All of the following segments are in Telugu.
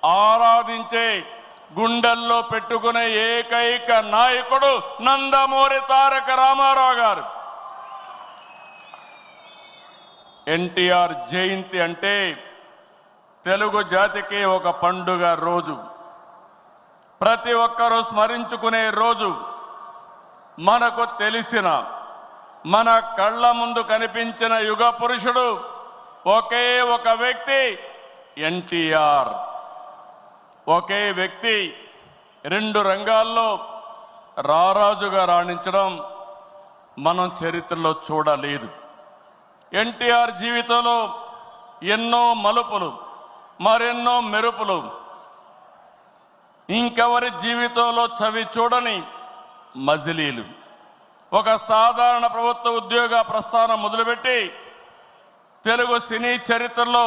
ఆరాధించే గుండెల్లో పెట్టుకునే ఏకైక నాయకుడు నందమూరి తారక రామారావు గారు. ఎన్టీఆర్ జయంతి అంటే తెలుగు జాతికి ఒక పండుగ రోజు, ప్రతి ఒక్కరూ స్మరించుకునే రోజు. మనకు తెలిసిన, మన కళ్ళ ముందు కనిపించిన యుగ పురుషుడు ఒకే ఒక వ్యక్తి ఎన్టీఆర్. ఒకే వ్యక్తి రెండు రంగాల్లో రారాజుగా రాణించడం మనం చరిత్రలో చూడలేదు. ఎన్టీఆర్ జీవితంలో ఎన్నో మలుపులు, మరెన్నో మెరుపులు, ఇంకెవరి జీవితంలో చవి చూడని మజిలీలు. ఒక సాధారణ ప్రభుత్వ ఉద్యోగ ప్రస్థానం మొదలుపెట్టి తెలుగు సినీ చరిత్రలో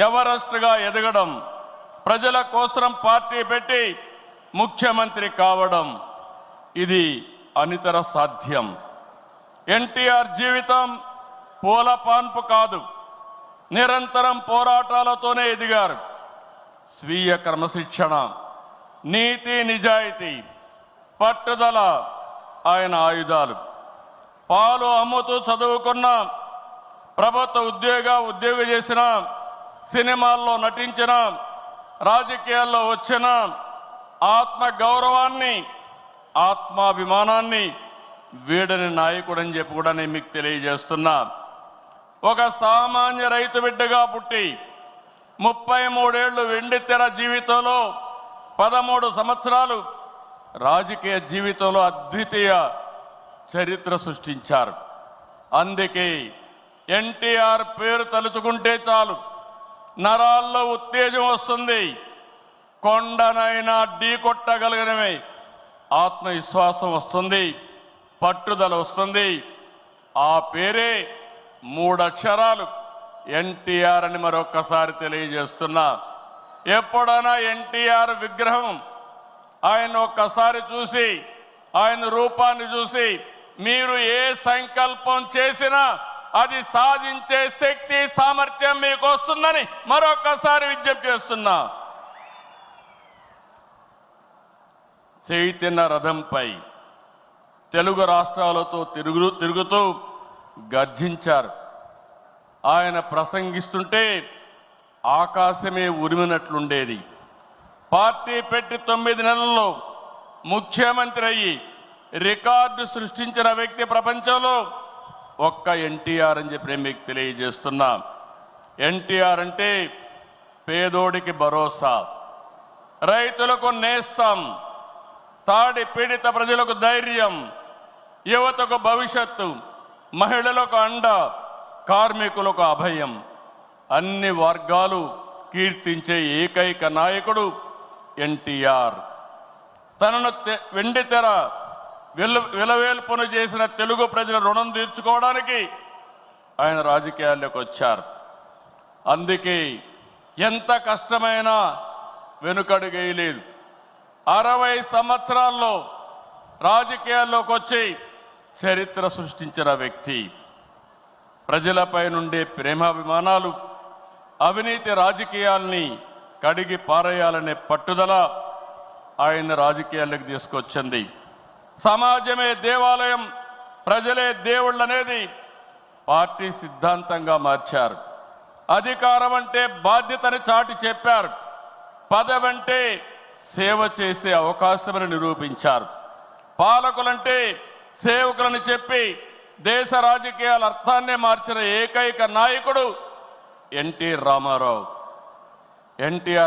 ఎవరెస్ట్గా ఎదగడం, ప్రజల కోసం పార్టీ పెట్టి ముఖ్యమంత్రి కావడం, ఇది అనితర సాధ్యం. ఎన్టీఆర్ జీవితం పూల పాన్పు కాదు, నిరంతరం పోరాటాలతోనే ఎదిగారు. స్వీయ క్రమశిక్షణ, నీతి నిజాయితీ, పట్టుదల ఆయన ఆయుధాలు. పాలు అమ్ముతూ చదువుకున్న, ప్రభుత్వ ఉద్యోగం చేసిన, సినిమాల్లో నటించిన, రాజకీయాల్లో వచ్చిన ఆత్మ గౌరవాన్ని, ఆత్మాభిమానాన్ని వీడని నాయకుడని చెప్పి కూడా నేను మీకు తెలియజేస్తున్నా. ఒక సామాన్య రైతు బిడ్డగా పుట్టి 33 ఏళ్ళు వెండితెర జీవితంలో 13 సంవత్సరాలు రాజకీయ జీవితంలో అద్వితీయ చరిత్ర సృష్టించారు. అందుకే ఎన్టీఆర్ పేరు తలుచుకుంటే చాలు నరాల్లో ఉత్తేజం వస్తుంది. కొండనైనా ఢీ కొట్టగలిగినమే ఆత్మవిశ్వాసం వస్తుంది, పట్టుదల వస్తుంది. ఆ పేరే 3 అక్షరాలు ఎన్టీఆర్ అని మరొక్కసారి తెలియజేస్తున్నా. ఎప్పుడైనా ఎన్టీఆర్ విగ్రహం ఆయన ఒక్కసారి చూసి, ఆయన రూపాన్ని చూసి మీరు ఏ సంకల్పం చేసినా అది సాధించే శక్తి, సామర్థ్యం మీకు వస్తుందని మరొక్కసారి విజ్ఞప్తి చేస్తున్నా. చైతన్య రథంపై తెలుగు రాష్ట్రాలతో తిరుగుతూ గర్జించారు. ఆయన ప్రసంగిస్తుంటే ఆకాశమే ఉరిమినట్లుండేది. పార్టీ పెట్టి 9 నెలల్లో ముఖ్యమంత్రి అయ్యి రికార్డు సృష్టించిన వ్యక్తి ప్రపంచంలో ఒక్క ఎన్టీఆర్ అని చెప్పి మీకు తెలియజేస్తున్నా. ఎన్టీఆర్ అంటే పేదోడికి భరోసా, రైతులకు నేస్తం, తాడి పీడిత ప్రజలకు ధైర్యం, యువతకు భవిష్యత్తు, మహిళలకు అండ, కార్మికులకు అభయం. అన్ని వర్గాలు కీర్తించే ఏకైక నాయకుడు ఎన్టీఆర్. తనను వెండితెర విలవేల్పును చేసిన తెలుగు ప్రజల రుణం తీర్చుకోవడానికి ఆయన రాజకీయాల్లోకి వచ్చారు. అందుకే ఎంత కష్టమైనా వెనుకడుగేయలేదు. 60 సంవత్సరాల్లో రాజకీయాల్లోకి వచ్చి చరిత్ర సృష్టించిన వ్యక్తి. ప్రజలపై నుండే ప్రేమాభిమానాలు, అవినీతి రాజకీయాల్ని కడిగి పారేయాలనే పట్టుదల ఆయన రాజకీయాల్లోకి తీసుకొచ్చింది. సమాజమే దేవాలయం, ప్రజలే దేవుళ్ళు అనేది పార్టీ సిద్ధాంతంగా మార్చారు. అధికారం అంటే బాధ్యతని చాటి చెప్పారు. పదవంటే సేవ చేసే అవకాశమని నిరూపించారు. పాలకులంటే సేవకులని చెప్పి దేశ రాజకీయాల అర్థాన్నే మార్చిన ఏకైక నాయకుడు ఎన్టీ రామారావు. ఎన్టీఆర్